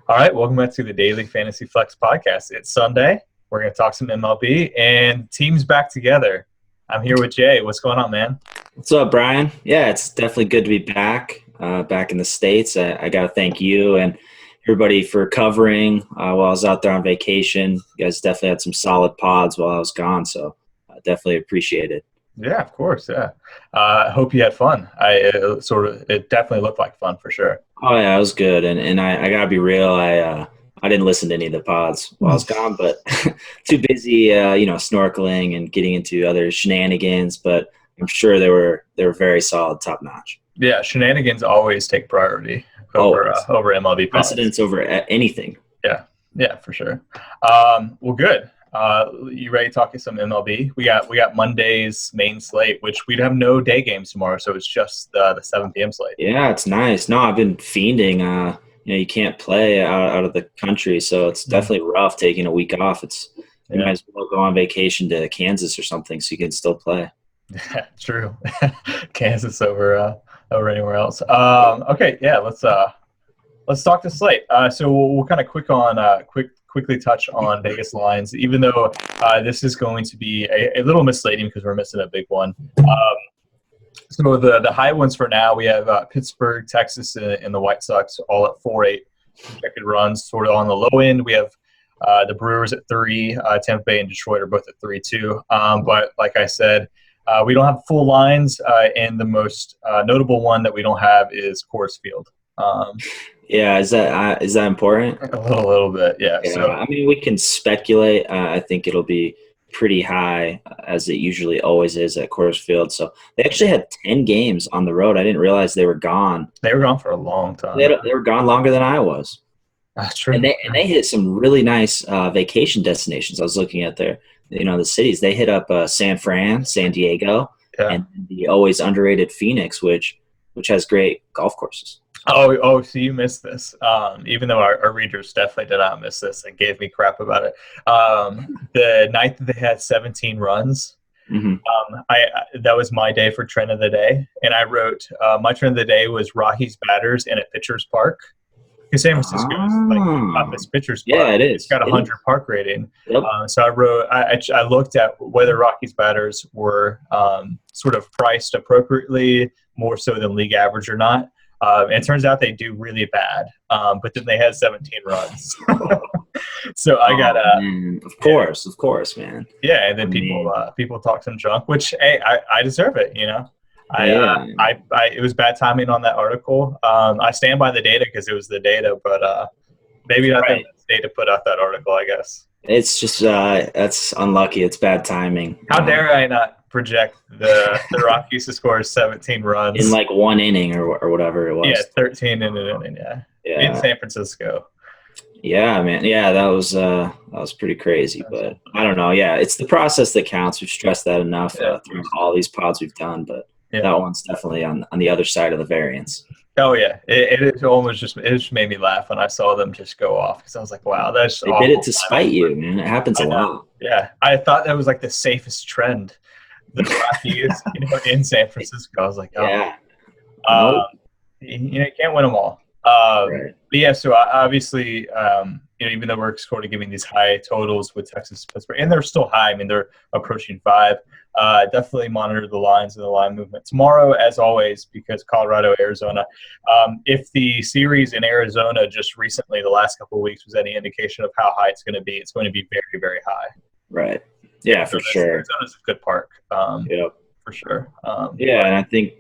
All right, welcome back to the Daily Fantasy Flex podcast. It's Sunday. We're going to talk some MLB and teams back together. I'm here with Jay. What's going on, man? What's up, Bryan? Yeah, it's definitely good to be back in the States. I got to thank you and everybody for covering while I was out there on vacation. You guys definitely had some solid pods while I was gone, so I definitely appreciate it. Yeah, of course. Yeah. I hope you had fun. It definitely looked like fun for sure. Oh, yeah, it was good. And I got to be real, I didn't listen to any of the pods while I was gone, but too busy, snorkeling and getting into other shenanigans. But I'm sure they were very solid, top notch. Yeah, shenanigans always take priority over MLB pods. Precedence over anything. Yeah, for sure. Well, good. You ready to talk some MLB? We got Monday's main slate, which we'd have no day games tomorrow, so it's just the 7 p.m. slate. Yeah, it's nice. No, I've been fiending. You can't play out of the country, so it's definitely rough taking a week off. You might as well go on vacation to Kansas or something so you can still play. Yeah, true. Kansas over anywhere else. Okay, yeah, let's talk to slate. So we'll kind of quickly touch on Vegas lines, even though this is going to be a little misleading because we're missing a big one. So the high ones for now, we have Pittsburgh, Texas, and the White Sox all at 4.8 projected runs. Sort of on the low end, we have the Brewers at 3, Tampa Bay and Detroit are both at 3-2. But like I said, we don't have full lines, and the most notable one that we don't have is Coors Field. Yeah, is that important? A little bit, yeah. So I mean, we can speculate. I think it'll be pretty high, as it usually always is at Coors Field. So they actually had 10 games on the road. I didn't realize they were gone. They were gone for a long time. They were gone longer than I was. That's true. And they hit some really nice vacation destinations. I was looking at the cities. They hit up San Diego, and the always underrated Phoenix, which has great golf courses. Oh, so you missed this. Even though our readers definitely did not miss this and gave me crap about it. The night that they had 17 runs, that was my day for trend of the day. And I wrote, my trend of the day was Rockies batters in a pitcher's park. Because San Francisco is like the toughest pitcher's park. Yeah, it is. It's got a 100 park rating. Yep. So I wrote, I looked at whether Rockies batters were sort of priced appropriately, more so than league average or not. And it turns out they do really bad, but then they had 17 runs. So I got of course, man. Yeah, and then people talk some junk, which hey, I deserve it, you know. It was bad timing on that article. I stand by the data because it was the data, but maybe not the best day to put out that article, I guess. It's just that's unlucky. It's bad timing. How dare I not project the Rockies to score 17 runs in like one inning or whatever it was. Yeah, 13 in an inning. Yeah, in San Francisco. Yeah, man. Yeah, that was pretty crazy. But I don't know. Yeah, it's the process that counts. We've stressed that enough through all these pods we've done. But that one's definitely on the other side of the variance. Oh yeah, it just made me laugh when I saw them just go off because I was like, wow, that's they did it to spite you, man. It happens a lot. Yeah, I thought that was like the safest trend. The Rockies, in San Francisco. I was like, you can't win them all. Right. But yeah, so obviously, even though we're sort of giving these high totals with Texas, Pittsburgh, and they're still high. I mean, they're approaching 5. Definitely monitor the lines and the line movement tomorrow, as always, because Colorado, Arizona. If the series in Arizona just recently, the last couple of weeks, was any indication of how high it's going to be very, very high. right. Yeah, for sure. Arizona's a good park. For sure. And I think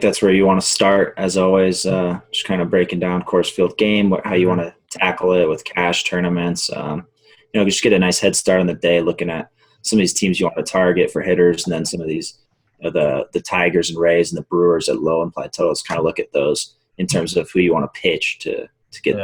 that's where you want to start, as always. Just kind of breaking down Coors Field game, how you want to tackle it with cash tournaments. Just get a nice head start on the day, looking at some of these teams you want to target for hitters, and then some of these the Tigers and Rays and the Brewers at low implied totals. Kind of look at those in terms of who you want to pitch to get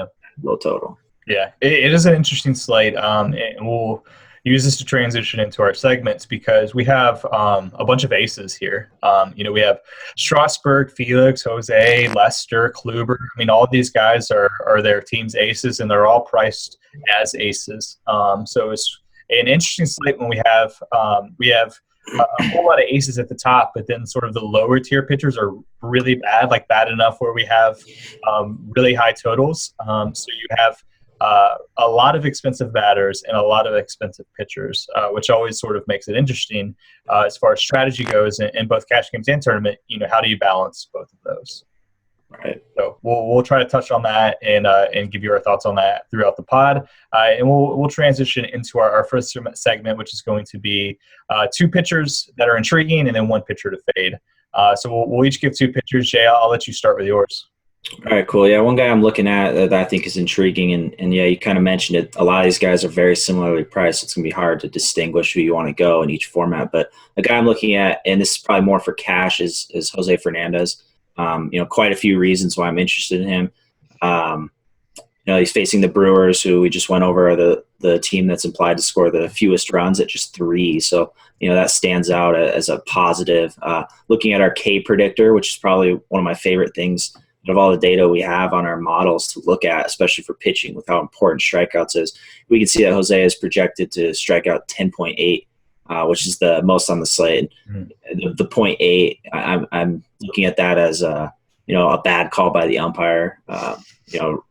low total. Yeah, it is an interesting slate, and we'll use this to transition into our segments because we have a bunch of aces here. We have Strasburg, Felix, Jose, Lester, Kluber. I mean, all these guys are their team's aces, and they're all priced as aces. So it's an interesting slate when we have a whole lot of aces at the top, but then sort of the lower tier pitchers are really bad, like bad enough where we have really high totals. So you have a lot of expensive batters and a lot of expensive pitchers, which always sort of makes it interesting as far as strategy goes in both cash games and tournament. How do you balance both of those? Right. So we'll try to touch on that and give you our thoughts on that throughout the pod, and we'll transition into our first segment, which is going to be two pitchers that are intriguing and then one pitcher to fade. So we'll each give two pitchers. Jay, I'll let you start with yours. All right, cool. Yeah, one guy I'm looking at that I think is intriguing, and yeah, you kind of mentioned it. A lot of these guys are very similarly priced. It's going to be hard to distinguish who you want to go in each format. But a guy I'm looking at, and this is probably more for cash, is Jose Fernandez. Quite a few reasons why I'm interested in him. He's facing the Brewers, who we just went over, are the team that's implied to score the fewest runs at just 3. So, that stands out as a positive. Looking at our K predictor, which is probably one of my favorite things of all the data we have on our models to look at, especially for pitching, with how important strikeouts is, we can see that Jose is projected to strike out 10.8, which is the most on the slate. Mm-hmm. The 0.8, I'm looking at that as a bad call by the umpire.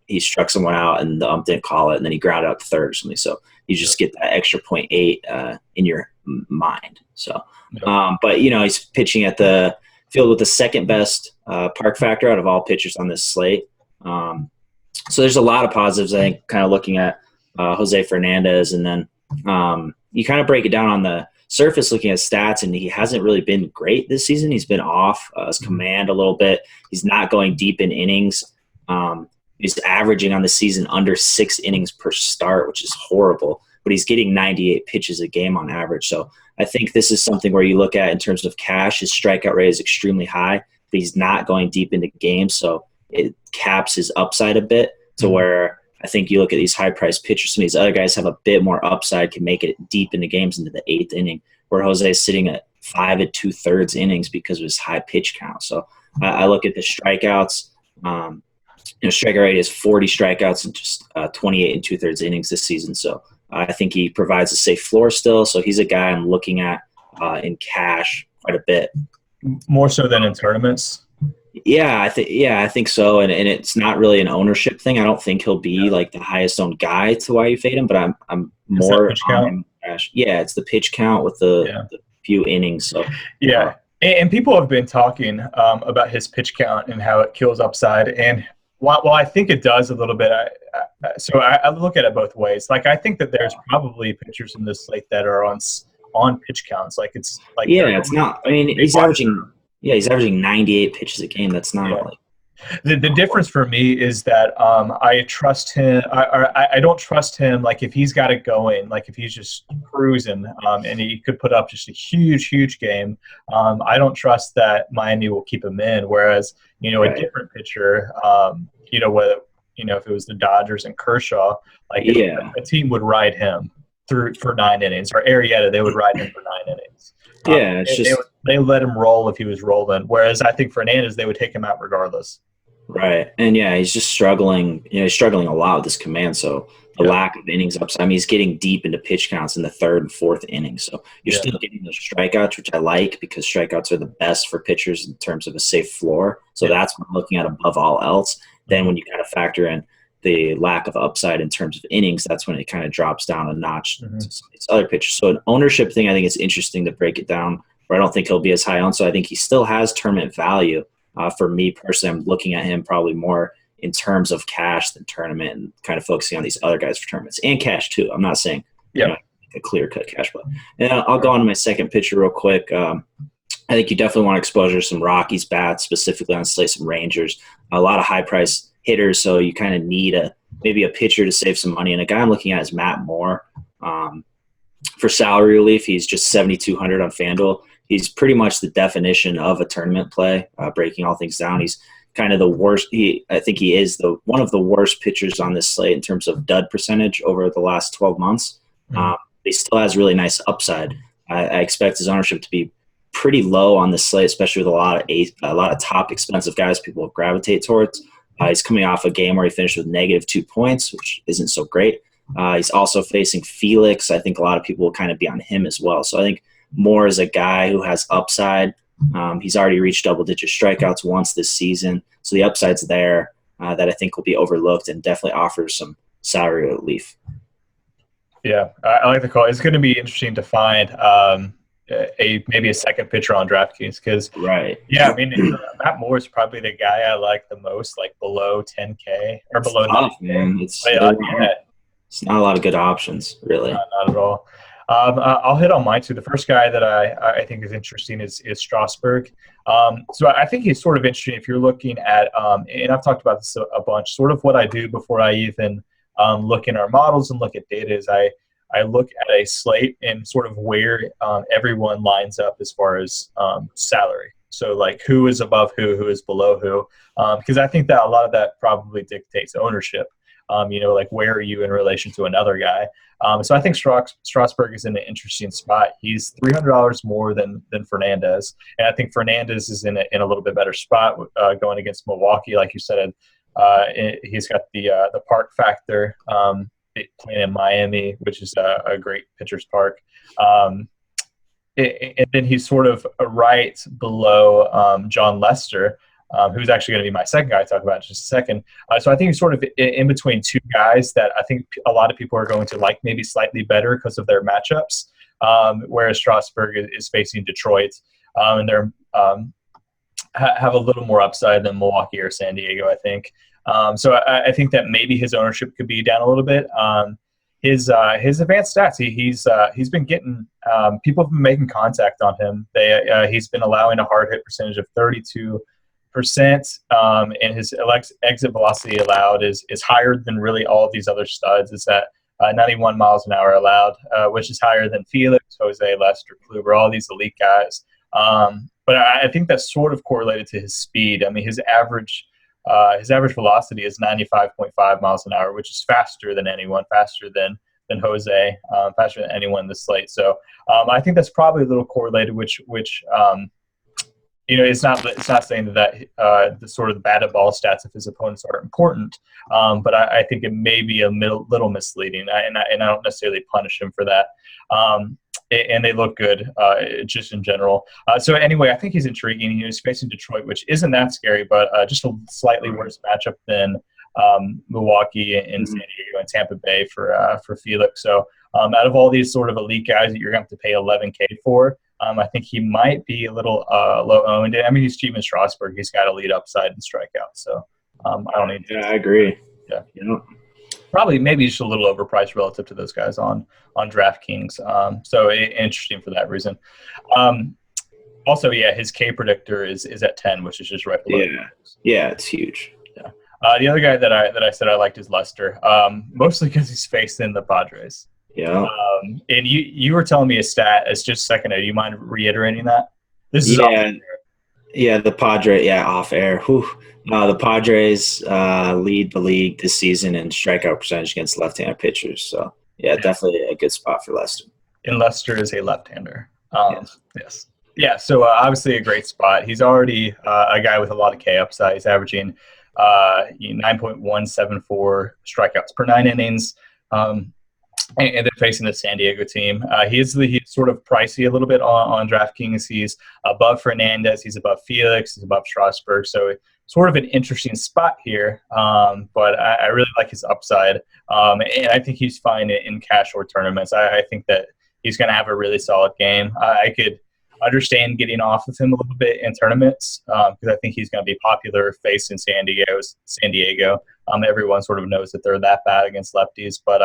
He struck someone out and the ump didn't call it, and then he grounded out to third or something. So you just get that extra 0.8 in your mind. So, but he's pitching at the field with the second best park factor out of all pitchers on this slate. So there's a lot of positives, I think, kind of looking at Jose Fernandez. And then you kind of break it down on the surface looking at stats, and he hasn't really been great this season. He's been off his command a little bit. He's not going deep in innings. He's averaging on the season under 6 innings per start, which is horrible. But he's getting 98 pitches a game on average. So I think this is something where you look at in terms of cash, his strikeout rate is extremely high, but he's not going deep into games. So it caps his upside a bit to where I think you look at these high-priced pitchers, some of these other guys have a bit more upside, can make it deep into games into the 8th inning, where Jose is sitting at 5 2/3 innings because of his high pitch count. So I look at the strikeouts. Strikeout rate is 40 strikeouts in just 28 2/3 innings this season. So I think he provides a safe floor still. So he's a guy I'm looking at in cash quite a bit. More so than in tournaments? Yeah, I think so. And it's not really an ownership thing. I don't think he'll be like the highest owned guy to why you fade him, but I'm more pitch count? Cash. Yeah, it's the pitch count with the few innings. So yeah. And people have been talking about his pitch count and how it kills upside. And while I think it does a little bit, I look at it both ways. Like, I think that there's probably pitchers in this slate that are on pitch counts. Like, it's like it's not. I mean, he's averaging 98 pitches a game. That's not like. The difference for me is that I trust him. I don't trust him. Like, if he's got it going, like if he's just cruising and he could put up just a huge game, I don't trust that Miami will keep him in. Whereas a different pitcher, whether if it was the Dodgers and Kershaw, like a team would ride him for 9 innings, or Arrieta, they would ride him for 9 innings. They let him roll if he was rolling. Whereas I think Fernandez, they would take him out regardless. Right. And he's just struggling. He's struggling a lot with his command. So the lack of innings upside. I mean, he's getting deep into pitch counts in the 3rd and 4th innings. So you're still getting those strikeouts, which I like, because strikeouts are the best for pitchers in terms of a safe floor. So that's what I'm looking at above all else. Then when you kind of factor in the lack of upside in terms of innings, that's when it kind of drops down a notch to some of these other pitchers. So an ownership thing, I think it's interesting to break it down, where I don't think he'll be as high on. So I think he still has tournament value. For me personally, I'm looking at him probably more in terms of cash than tournament, and kind of focusing on these other guys for tournaments and cash too. I'm not saying a clear-cut cash play. And I'll go on to my second pitcher real quick. I think you definitely want exposure to some Rockies bats, specifically on slate, some Rangers, a lot of high-price hitters, so you kind of need maybe a pitcher to save some money. And a guy I'm looking at is Matt Moore. For salary relief, he's just $7,200 on FanDuel. He's pretty much the definition of a tournament play, breaking all things down. He's kind of the worst. I think he is one of the worst pitchers on this slate in terms of dud percentage over the last 12 months. He still has really nice upside. I expect his ownership to be pretty low on this slate, especially with a lot of top expensive guys people gravitate towards. He's coming off a game where he finished with -2 points, which isn't so great. He's also facing Felix. I think a lot of people will kind of be on him as well. So I think Moore is a guy who has upside. He's already reached double-digit strikeouts once this season. So the upside's there that I think will be overlooked and definitely offers some salary relief. Yeah, I like the call. It's going to be interesting to find maybe a second pitcher on DraftKings because, Right. yeah, I mean, Matt Moore is probably the guy I like the most, like below 10K or below Tough, 9K. man. It's not a lot of good options, really. Not at all. I'll hit on mine too. The first guy that I think is interesting is Strasburg. So I think he's sort of interesting if you're looking at, and I've talked about this a bunch, sort of what I do before I even look in our models and look at data is I look at a slate and sort of where everyone lines up as far as salary. So like who is above who is below who, because I think that a lot of that probably dictates ownership. Like where are you in relation to another guy? So I think Strasburg is in an interesting spot. He's $300 more than Fernandez, and I think Fernandez is in a little bit better spot going against Milwaukee, like you said. He's got the park factor, playing in Miami, which is a great pitcher's park. And then he's sort of right below John Lester, who's actually going to be my second guy I talk about in just a second. So I think he's sort of in between two guys that I think a lot of people are going to like maybe slightly better because of their matchups, whereas Strasburg is facing Detroit, and they're have a little more upside than Milwaukee or San Diego, I think. So I think that maybe his ownership could be down a little bit. His advanced stats, he's been getting people have been making contact on him. He's been allowing a hard hit percentage of 32%, and his exit velocity allowed is higher than really all of these other studs. It's at 91 miles an hour allowed, which is higher than Felix, Jose, Lester, Kluber, all these elite guys. But I think that's sort of correlated to his speed. I mean, his average velocity is 95.5 miles an hour, which is faster than anyone, faster than Jose, faster than anyone in the slate. So I think that's probably a little correlated, which it's not saying that the sort of the batted ball stats of his opponents are important, but I think it may be a little misleading, and I don't necessarily punish him for that. And they look good just in general. So anyway, I think he's intriguing. He's facing Detroit, which isn't that scary, but just a slightly worse matchup than Milwaukee and San Diego and Tampa Bay for Felix. So out of all these sort of elite guys that you're going to have to pay $11K for, I think he might be a little low owned. I mean, he's cheap in Strasburg. He's got a lead upside and strikeout. So I don't need to. Yeah, I agree. Yeah. Probably maybe just a little overpriced relative to those guys on DraftKings. So interesting for that reason. Also, yeah, his K predictor is at 10, which is just right below. Yeah, it's huge. Yeah. The other guy that I said I liked is Lester, mostly because he's facing the Padres. Yeah. And you were telling me a stat. It's just a second. Do you mind reiterating that? This is the Padres. Yeah, off air. Whew. The Padres lead the league this season in strikeout percentage against left-handed pitchers. So yeah, definitely a good spot for Lester. And Lester is a left-hander. Yes. Yeah. So obviously a great spot. He's already a guy with a lot of K upside. He's averaging 9.174 strikeouts per 9 innings. And they're facing the San Diego team. He's sort of pricey a little bit on DraftKings. He's above Fernandez. He's above Felix. He's above Strasburg. So sort of an interesting spot here. But I really like his upside. And I think he's fine in cash or tournaments. I think that he's going to have a really solid game. I could understand getting off of him a little bit in tournaments because I think he's going to be popular facing San Diego. Everyone sort of knows that they're that bad against lefties. But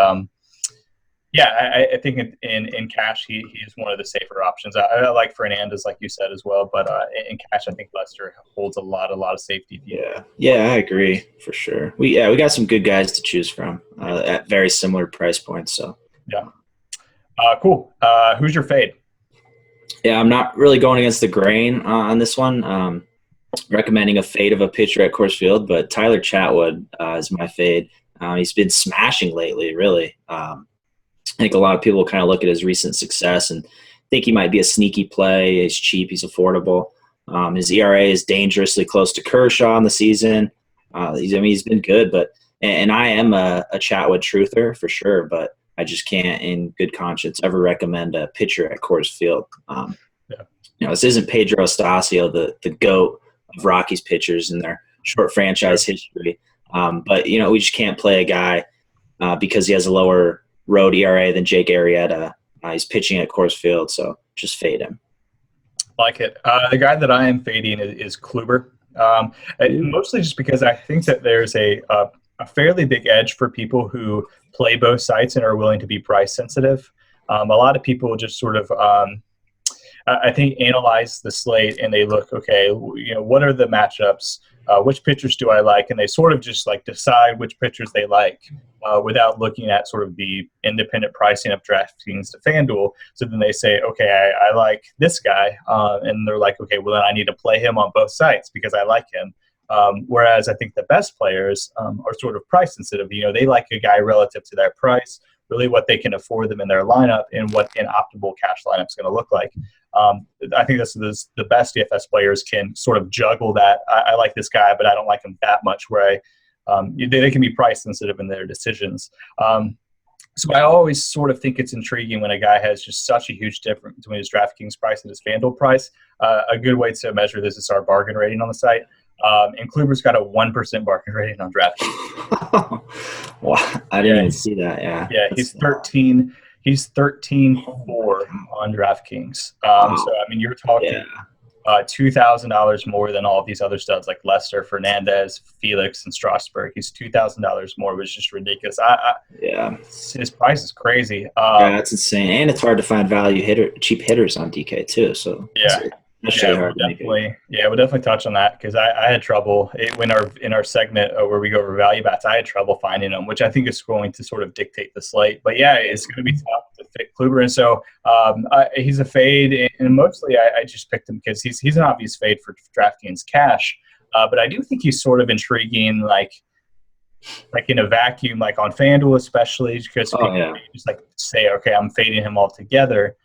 yeah, I think in cash he is one of the safer options. I like Fernandez, like you said, as well. But in cash, I think Lester holds a lot of safety. Yeah, I agree for sure. We got some good guys to choose from at very similar price points. So yeah, cool. Who's your fade? Yeah, I'm not really going against the grain on this one. Recommending a fade of a pitcher at Coors Field, but Tyler Chatwood is my fade. He's been smashing lately, really. I think a lot of people kind of look at his recent success and think he might be a sneaky play. He's cheap. He's affordable. His ERA is dangerously close to Kershaw in the season. He's been good, and I am a Chatwood truther for sure, but I just can't, in good conscience, ever recommend a pitcher at Coors Field. This isn't Pedro Estacio, the GOAT of Rockies pitchers in their short franchise history. But we just can't play a guy because he has a lower road ERA than Jake Arrieta. He's pitching at Coors Field, so just fade him. Like it. The guy that I am fading is Kluber, mostly just because I think that there's a fairly big edge for people who play both sites and are willing to be price sensitive. A lot of people just sort of, I think, analyze the slate and they look, okay, what are the matchups? Which pitchers do I like? And they sort of just like decide which pitchers they like without looking at sort of the independent pricing of DraftKings to FanDuel. So then they say, okay, I like this guy. And they're like, okay, well, then I need to play him on both sites because I like him. Whereas I think the best players are sort of price sensitive. They like a guy relative to their price, really what they can afford them in their lineup and what an optimal cash lineup is going to look like. I think this is the best DFS players can sort of juggle that. I like this guy, but I don't like him that much, where they can be price sensitive in their decisions. So I always sort of think it's intriguing when a guy has just such a huge difference between his DraftKings price and his FanDuel price. A good way to measure this is our bargain rating on the site. And Kluber's got a 1% bargain rating on DraftKings. Wow, I didn't even see that. Yeah, he's 13. He's 13-4 on DraftKings. Wow. So I mean, you're talking $2,000 more than all of these other studs like Lester, Fernandez, Felix, and Strasburg. He's $2,000 more, which is just ridiculous. His price is crazy. That's insane, and it's hard to find cheap hitters on DK too. So we'll definitely touch on that because I had trouble in our segment where we go over value bats. I had trouble finding them, which I think is going to sort of dictate the slate. But yeah, it's going to be tough to fit Kluber, and so he's a fade. And mostly, I just picked him because he's an obvious fade for DraftKings cash. But I do think he's sort of intriguing, like in a vacuum, like on FanDuel especially, because people just like say, okay, I'm fading him altogether.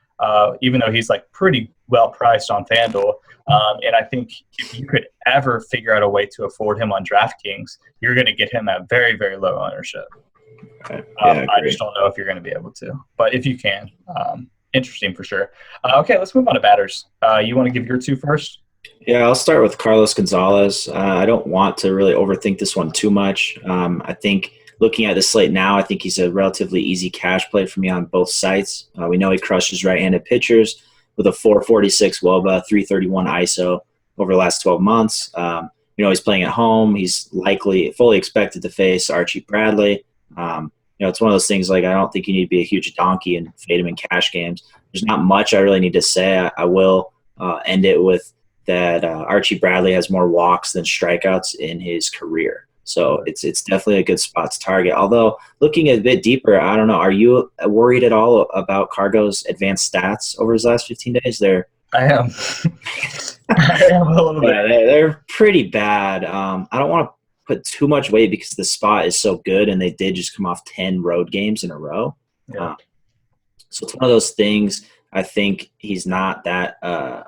Even though he's like pretty well priced on FanDuel. And I think if you could ever figure out a way to afford him on DraftKings, you're going to get him at very, very low ownership. I just don't know if you're going to be able to. But if you can, interesting for sure. Okay, let's move on to batters. You want to give your two first? Yeah, I'll start with Carlos Gonzalez. I don't want to really overthink this one too much. I think looking at the slate now, I think he's a relatively easy cash play for me on both sites. We know he crushes right-handed pitchers with a 446 WOBA, 331 ISO over the last 12 months. He's playing at home. He's likely fully expected to face Archie Bradley. It's one of those things like I don't think you need to be a huge donkey and fade him in cash games. There's not much I really need to say. I will end it with that Archie Bradley has more walks than strikeouts in his career. So it's definitely a good spot to target. Although looking a bit deeper, I don't know, are you worried at all about Cargo's advanced stats over his last 15 days? I am. I am a little bit. They're pretty bad. I don't want to put too much weight because the spot is so good and they did just come off 10 road games in a row. Yeah. So it's one of those things. I think he's not that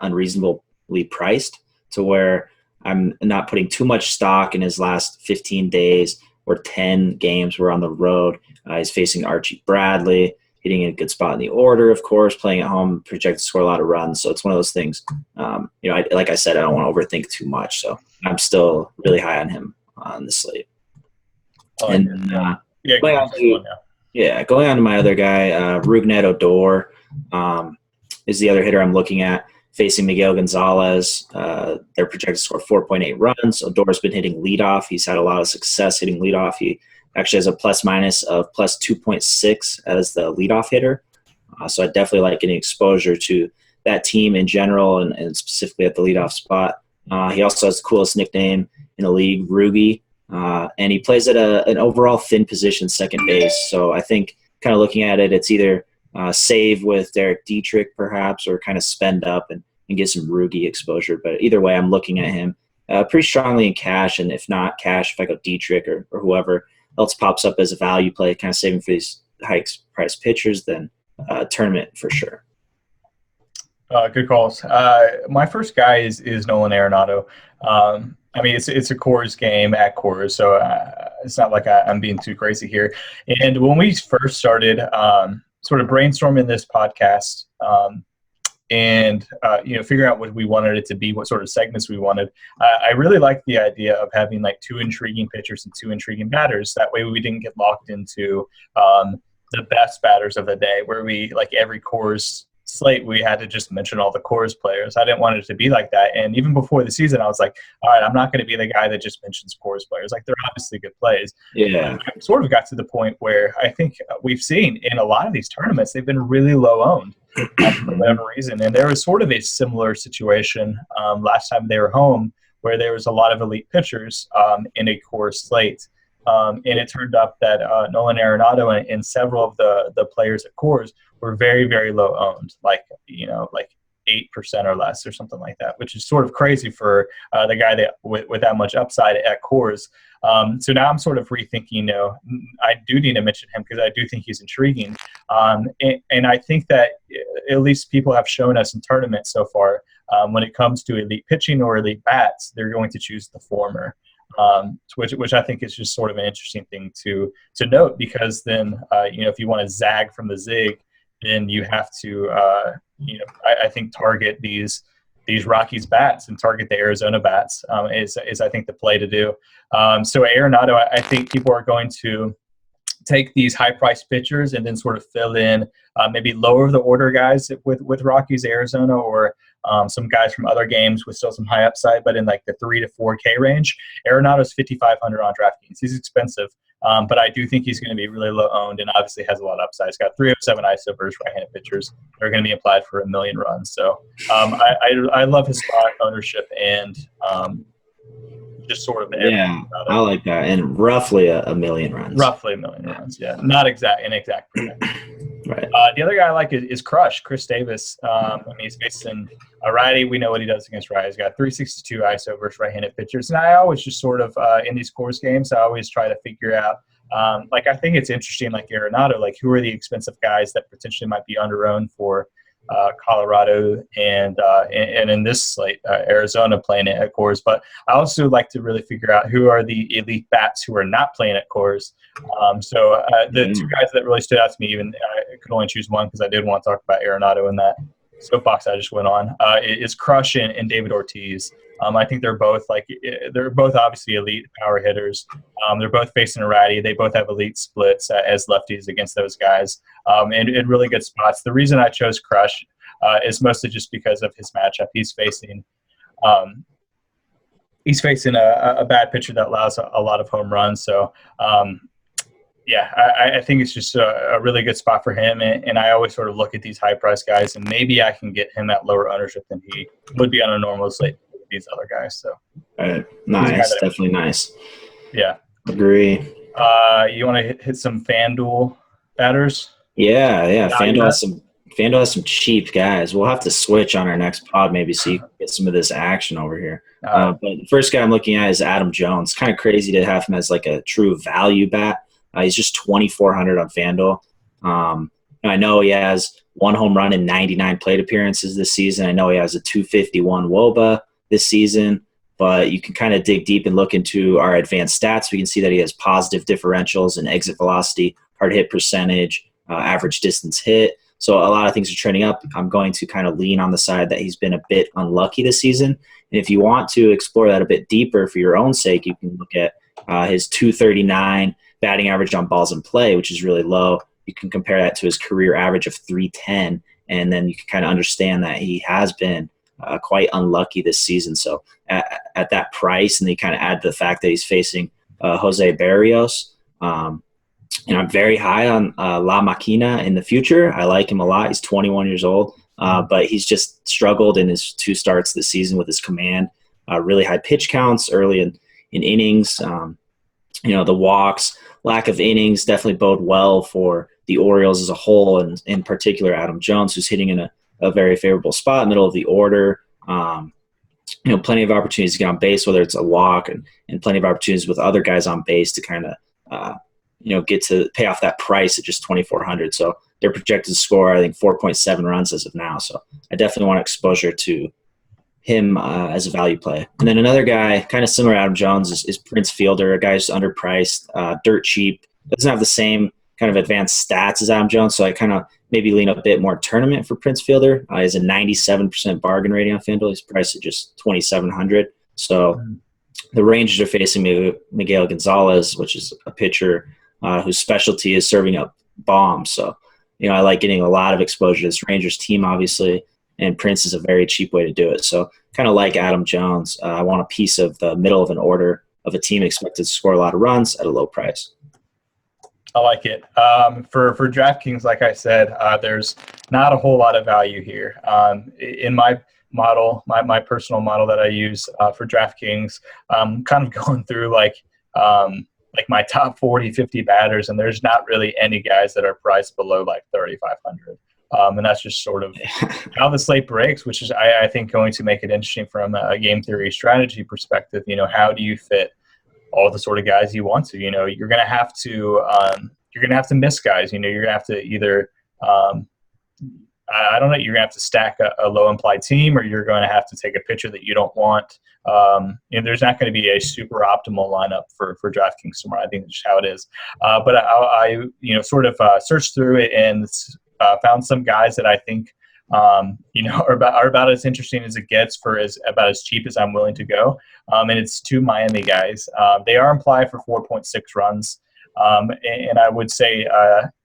unreasonably priced to where I'm not putting too much stock in his last 15 days or 10 games were on the road. He's facing Archie Bradley, hitting in a good spot in the order, of course, playing at home, projected to score a lot of runs. So it's one of those things. Like I said, I don't want to overthink too much. So I'm still really high on him on the slate. Going on to my other guy, Rougned Odor is the other hitter I'm looking at. Facing Miguel Gonzalez, they're projected to score 4.8 runs. Odor's been hitting leadoff. He's had a lot of success hitting leadoff. He actually has a plus-minus of plus 2.6 as the leadoff hitter. So I definitely like getting exposure to that team in general and specifically at the leadoff spot. He also has the coolest nickname in the league, Rugi, and he plays at an overall thin position, second base. So I think kind of looking at it, it's either save with Derek Dietrich perhaps or kind of spend up and get some Rugi exposure. But either way, I'm looking at him pretty strongly in cash, and if not cash, if I go Dietrich or whoever else pops up as a value play, kind of saving for these high-price pitchers, then tournament for sure. Good calls. My first guy is Nolan Arenado. I mean, it's a Coors game at Coors, so it's not like I'm being too crazy here. And when we first started sort of brainstorming this podcast, and figure out what we wanted it to be, what sort of segments we wanted. I really like the idea of having like 2 intriguing pitchers and 2 intriguing batters. That way we didn't get locked into the best batters of the day, where we, like, every Coors slate, we had to just mention all the Coors players. I didn't want it to be like that. And even before the season, I was like, all right, I'm not going to be the guy that just mentions Coors players. Like, they're obviously good plays. Yeah. I sort of got to the point where I think we've seen in a lot of these tournaments, they've been really low owned for whatever reason. And there was sort of a similar situation last time they were home, where there was a lot of elite pitchers in a Coors slate. And it turned up that Nolan Arenado and several of the players at Coors were very, very low owned, like 8% or less or something like that, which is sort of crazy for the guy that with that much upside at Coors. So now I'm sort of rethinking, I do need to mention him because I do think he's intriguing. And I think that at least people have shown us in tournaments so far, when it comes to elite pitching or elite bats, they're going to choose the former. Which I think is just sort of an interesting thing to note, because then if you want to zag from the zig, then you have to I think target these Rockies bats and target the Arizona bats is I think the play to do. So Arenado, I think people are going to take these high-priced pitchers and then sort of fill in maybe lower the order guys with Rockies, Arizona, or some guys from other games with still some high upside, but in like the 3 to 4K range. Arenado's $5,500 on DraftKings. He's expensive, but I do think he's going to be really low owned and obviously has a lot of upside. He's got 307 ISO versus right-handed pitchers. They're going to be applied for 1 million runs. So I love his spot ownership and just sort of I like that. And roughly a million runs. Roughly 1 million runs, yeah. Not an exact projection. Right. The other guy I like is Crush, Chris Davis. He's facing a righty. We know what he does against righties. He's got 362 ISO versus right-handed pitchers. And I always just sort of, in these Coors games, I always try to figure out, I think it's interesting, like Arenado, like who are the expensive guys that potentially might be under-owned for Colorado and in this slate, Arizona playing it at Coors. But I also like to really figure out who are the elite bats who are not playing at Coors. The 2 guys that really stood out to me, even I could only choose one because I did want to talk about Arenado in that soapbox I just went on, is Crush and David Ortiz. I think they're both obviously elite power hitters. They're both facing a righty. They both have elite splits as lefties against those guys, and really good spots. The reason I chose Crush is mostly just because of his matchup. He's facing a bad pitcher that allows a lot of home runs. So I think it's just a really good spot for him. And I always sort of look at these high-priced guys, and maybe I can get him at lower ownership than he would be on a normal slate with these other guys. So, nice, definitely nice. Yeah, agree. You want to hit some FanDuel batters? Yeah. FanDuel has some cheap guys. We'll have to switch on our next pod maybe so you can get some of this action over here. But the first guy I'm looking at is Adam Jones. Kind of crazy to have him as like a true value bat. He's just 2,400 on FanDuel. I know he has 1 home run in 99 plate appearances this season. I know he has a 251 WOBA this season, but you can kind of dig deep and look into our advanced stats. We can see that he has positive differentials in exit velocity, hard hit percentage, average distance hit. So a lot of things are trending up. I'm going to kind of lean on the side that he's been a bit unlucky this season. And if you want to explore that a bit deeper for your own sake, you can look at his 239 batting average on balls in play, which is really low. You can compare that to his career average of 310, and then you can kind of understand that he has been quite unlucky this season. So at that price, and then you kind of add the fact that he's facing Jose Barrios, and I'm very high on La Maquina in the future. I like him a lot. He's 21 years old, but he's just struggled in his 2 starts this season with his command. Really high pitch counts early in innings. The walks, lack of innings definitely bode well for the Orioles as a whole, and in particular Adam Jones, who's hitting in a very favorable spot, middle of the order. Plenty of opportunities to get on base, whether it's a walk, and plenty of opportunities with other guys on base to kind of get to pay off that price at just 2,400. So they're projected to score, I think, 4.7 runs as of now. So I definitely want exposure to him as a value play. And then another guy, kind of similar to Adam Jones, is Prince Fielder, a guy who's underpriced, dirt cheap, doesn't have the same kind of advanced stats as Adam Jones, so I kind of maybe lean a bit more tournament for Prince Fielder. He's a 97% bargain rating on FanDuel. He's priced at just 2,700. So the Rangers are facing Miguel Gonzalez, which is a pitcher whose specialty is serving up bombs. So, I like getting a lot of exposure to this Rangers team, obviously, and Prince is a very cheap way to do it. So kind of like Adam Jones, I want a piece of the middle of an order of a team expected to score a lot of runs at a low price. I like it. For DraftKings, like I said, there's not a whole lot of value here. In my model, my personal model that I use for DraftKings, kind of going through like my top 40, 50 batters, and there's not really any guys that are priced below like 3,500. And that's just sort of how the slate breaks, which is, I think, going to make it interesting from a game theory strategy perspective. How do you fit all the sort of guys you want to? You're going to have to miss guys. You're going to have to either I don't know, you're going to have to stack a low implied team, or you're going to have to take a pitcher that you don't want. There's not going to be a super optimal lineup for DraftKings tomorrow. I think that's just how it is. But I sort of searched through it and found some guys that I think are about as interesting as it gets for about as cheap as I'm willing to go. And it's two Miami guys. They are implied for 4.6 runs. And I would say,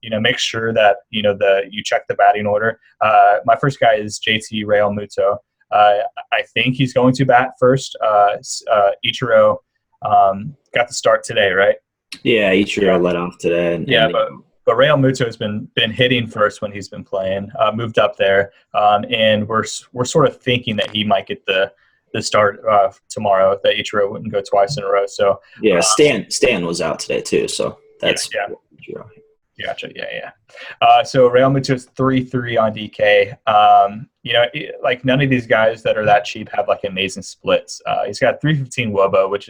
make sure that, you check the batting order. My first guy is JT Realmuto. I think he's going to bat first. Ichiro got the start today, right? Yeah, Ichiro led off today. But Realmuto has been hitting first when he's been playing, moved up there. And we're sort of thinking that he might get the start tomorrow, that Ichiro wouldn't go twice in a row. So yeah, Stan was out today too, so that's Gotcha. So Realmuto is 3.3 on DK. Like none of these guys that are that cheap have like amazing splits. He's got 315 WOBA, which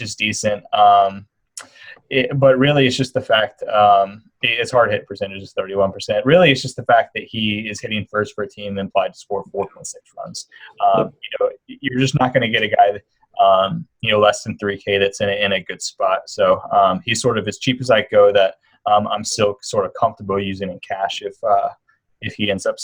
is decent. But really, it's just the fact his hard hit percentage is 31%. Really, it's just the fact that he is hitting first for a team implied to score 4.6 runs. You're just not going to get a guy less than 3K that's in a good spot. So he's sort of as cheap as I go, that I'm still sort of comfortable using in cash if he ends up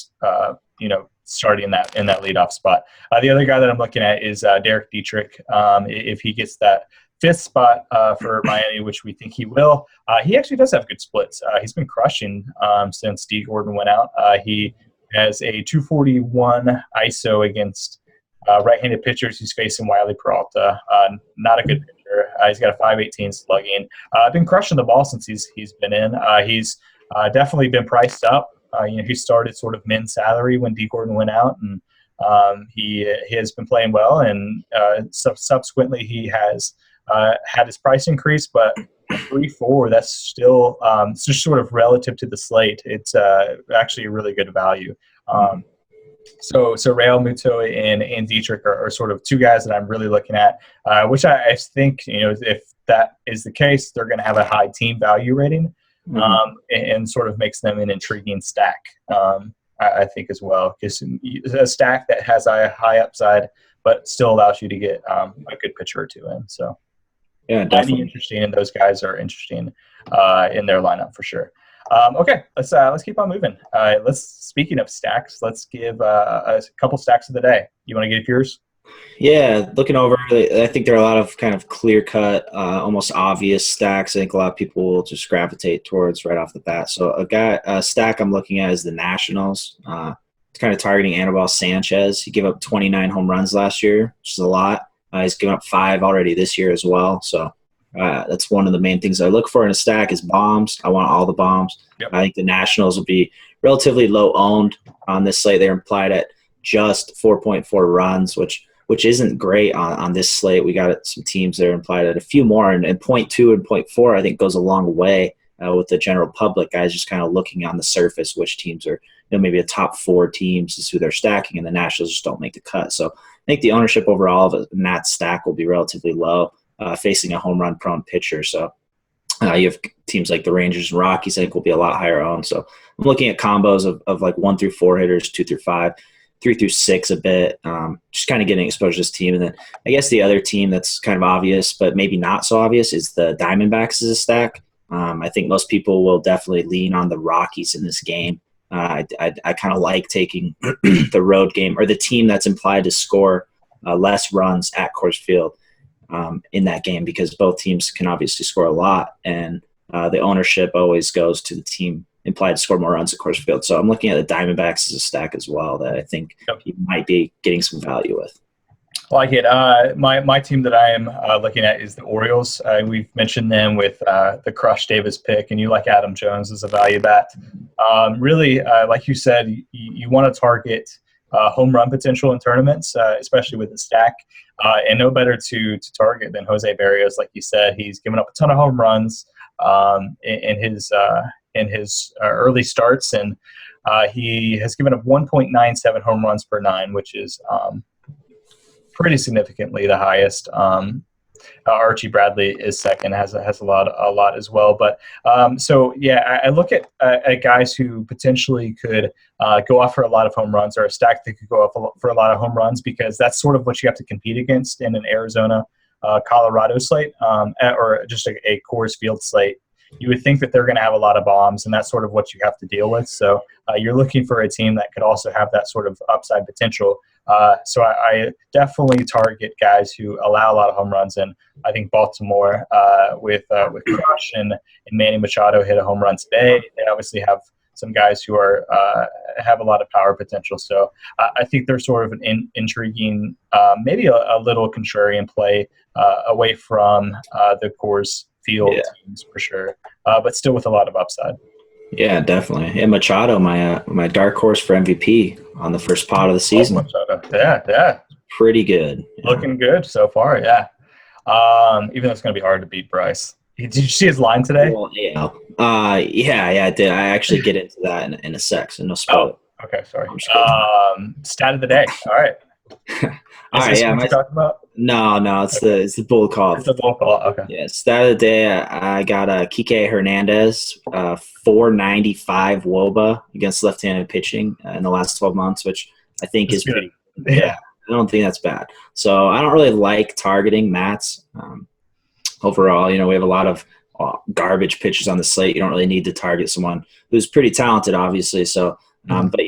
starting in that leadoff spot. The other guy that I'm looking at is Derek Dietrich. If he gets that fifth spot for Miami, which we think he will, he actually does have good splits. He's been crushing since D. Gordon went out. He has a 241 ISO against right-handed pitchers. He's facing Wiley Peralta. Not a good pitcher. He's got a 518 slugging. Been crushing the ball since he's been in. He's definitely been priced up. He started sort of min salary when D. Gordon went out, and he has been playing well. And subsequently, he has had his price increase, but 3.4, that's still it's just sort of relative to the slate. It's actually a really good value. So Realmuto and Dietrich are sort of two guys that I'm really looking at, which I think, if that is the case, they're going to have a high team value rating, and sort of makes them an intriguing stack, I think, as well. Because a stack that has a high upside but still allows you to get a good pitcher or two in. So yeah, definitely interesting, and those guys are interesting in their lineup for sure. Okay, let's keep on moving. Speaking of stacks, let's give a couple stacks of the day. You want to give yours? Yeah, looking over, I think there are a lot of kind of clear-cut, almost obvious stacks. I think a lot of people will just gravitate towards right off the bat. So a stack I'm looking at is the Nationals. It's kind of targeting Anibal Sanchez. He gave up 29 home runs last year, which is a lot. He's given up 5 already this year as well. So that's one of the main things I look for in a stack is bombs. I want all the bombs. Yep. I think the Nationals will be relatively low owned on this slate. They're implied at just 4.4 runs, which isn't great on this slate. We got some teams that are implied at a few more, and 0.2 and 0.4 I think goes a long way with the general public. Guys just kind of looking on the surface which teams are, maybe a top 4 teams is who they're stacking, and the Nationals just don't make the cut. So I think the ownership overall of that stack will be relatively low, facing a home run prone pitcher. So you have teams like the Rangers and Rockies, I think, will be a lot higher owned. So I'm looking at combos of like 1 through 4 hitters, 2 through 5, 3 through 6 a bit, just kind of getting exposure to this team. And then I guess the other team that's kind of obvious, but maybe not so obvious, is the Diamondbacks as a stack. I think most people will definitely lean on the Rockies in this game. I kind of like taking the road game or the team that's implied to score less runs at Coors Field in that game, because both teams can obviously score a lot, and the ownership always goes to the team implied to score more runs at Coors Field. So I'm looking at the Diamondbacks as a stack as well that I think you might be getting some value with. Like it. My team that I am looking at is the Orioles. We've mentioned them with the Crush Davis pick, and you like Adam Jones as a value bet. Really, like you said, you want to target home run potential in tournaments, especially with the stack. And no better to target than Jose Barrios. Like you said, he's given up a ton of home runs in his early starts, and he has given up 1.97 home runs per nine, which is pretty significantly the highest. Archie Bradley is second, has a lot as well. But so yeah, I look at guys who potentially could go off for a lot of home runs, or a stack that could go off for a lot of home runs, because that's sort of what you have to compete against in an Arizona, Colorado slate, or just a Coors Field slate. You would think that they're going to have a lot of bombs, and that's sort of what you have to deal with. So you're looking for a team that could also have that sort of upside potential. So I definitely target guys who allow a lot of home runs, and I think Baltimore with Crush and Manny Machado hit a home run today. They obviously have some guys who are have a lot of power potential. So I think they're sort of an intriguing, maybe a little contrarian play away from the Coors Field teams for sure, but still with a lot of upside. Yeah, definitely. And Machado, my dark horse for MVP on the first pot of the season. Machado. Yeah. Pretty good. Yeah. Looking good so far, yeah. Even though it's going to be hard to beat Bryce. Did you see his line today? Well, yeah. I did. I actually get into that in a sec, so no spoiler. Oh, okay, sorry. Stat of the day. All right. All right, yeah. What you talking about? No, it's the bold call. It's the bold call. Okay. Yeah, stat of the day. I got Kike Hernandez, 495 WOBA against left-handed pitching in the last 12 months, which I think is pretty. Yeah, I don't think that's bad. So I don't really like targeting Mats. Overall, we have a lot of garbage pitchers on the slate. You don't really need to target someone who's pretty talented, obviously. So. But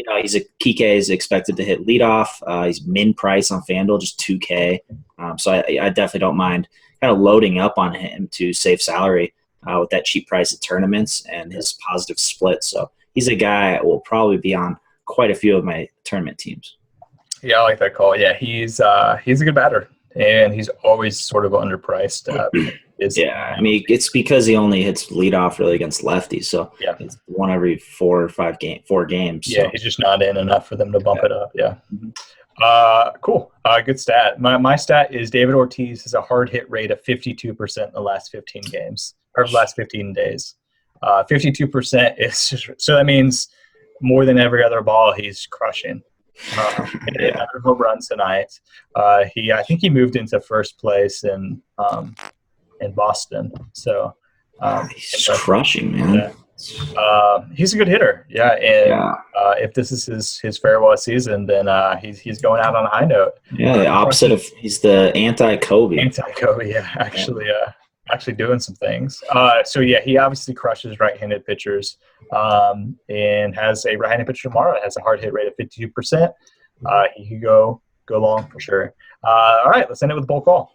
Kike is expected to hit leadoff. He's min price on FanDuel, just $2K. So I definitely don't mind kind of loading up on him to save salary with that cheap price at tournaments and his positive split. So he's a guy that will probably be on quite a few of my tournament teams. Yeah, I like that call. Yeah, he's a good batter, and he's always sort of underpriced. It's because he only hits leadoff really against lefties, so it's one every 4 games. Yeah, so. He's just not in enough for them to bump it up. Yeah. Cool. Good stat. My stat is David Ortiz has a hard hit rate of 52% in the last 15 games, or last 15 days. 52% is just, so that means more than every other ball he's crushing. He had home runs tonight. I think he moved into first place in Boston. So he's crushing, man. He's a good hitter. Yeah, and if this is his farewell season, then he's going out on a high note. Yeah, the opposite of he's the anti-Kobe. Anti-Kobe, yeah. Actually doing some things. So yeah, he obviously crushes right-handed pitchers, and has a right-handed pitcher tomorrow that has a hard hit rate of 52%. He could go long for sure. All right, let's end it with a bold call.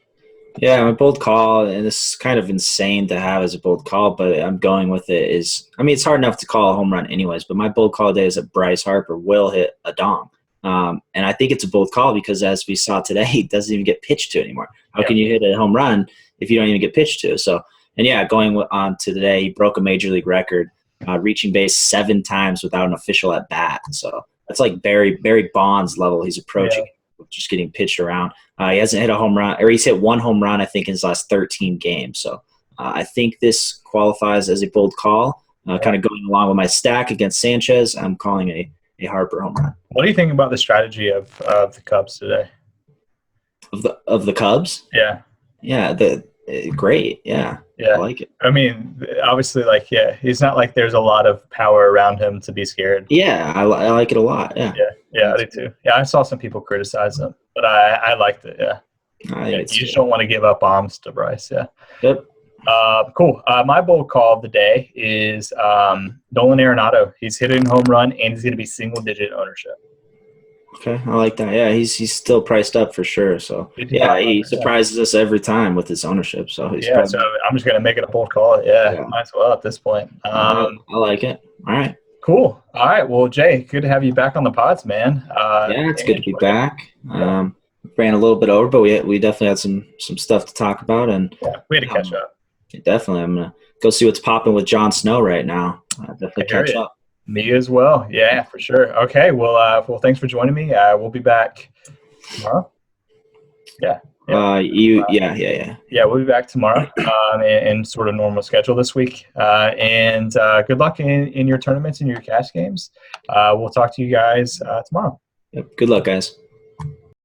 Yeah, my bold call, and this is kind of insane to have as a bold call, but I'm going with it it's hard enough to call a home run anyways, but my bold call today is that Bryce Harper will hit a dong. And I think it's a bold call because, as we saw today, he doesn't even get pitched to anymore. How can you hit a home run if you don't even get pitched to? So, and yeah, going on to today, he broke a major league record, reaching base 7 times without an official at bat. So that's like Barry Bonds level he's approaching. Yeah. Just getting pitched around. He hasn't hit a home run, or he's hit 1 home run, I think, in his last 13 games. So I think this qualifies as a bold call. Kind of going along with my stack against Sanchez, I'm calling a Harper home run. What do you think about the strategy of the Cubs today? Of the Cubs? Yeah. Yeah, great. Yeah. I like it. I mean, obviously, he's not like there's a lot of power around him to be scared. Yeah, I like it a lot. Yeah, I do too. Yeah, I saw some people criticize him, but I liked it. Yeah. You just don't want to give up bombs to Bryce. Yeah. Yep. Cool. My bold call of the day is Nolan Arenado. He's hitting home run, and he's going to be single-digit ownership. Okay, I like that. Yeah, he's still priced up for sure. So yeah, he surprises us every time with his ownership. So he's so I'm just going to make it a bold call. Yeah, might as well at this point. I like it. All right. Cool. All right. Well, Jay, good to have you back on the pods, man. Yeah, it's good to be back. Ran a little bit over, but we definitely had some stuff to talk about, and we had to catch up. Definitely, I'm gonna go see what's popping with Jon Snow right now. Definitely catch up. Me as well. Yeah, for sure. Okay. Well, thanks for joining me. We'll be back tomorrow. Yeah. We'll be back tomorrow in sort of normal schedule this week. And good luck in your tournaments and your cash games. We'll talk to you guys tomorrow. Yep. Good luck, guys.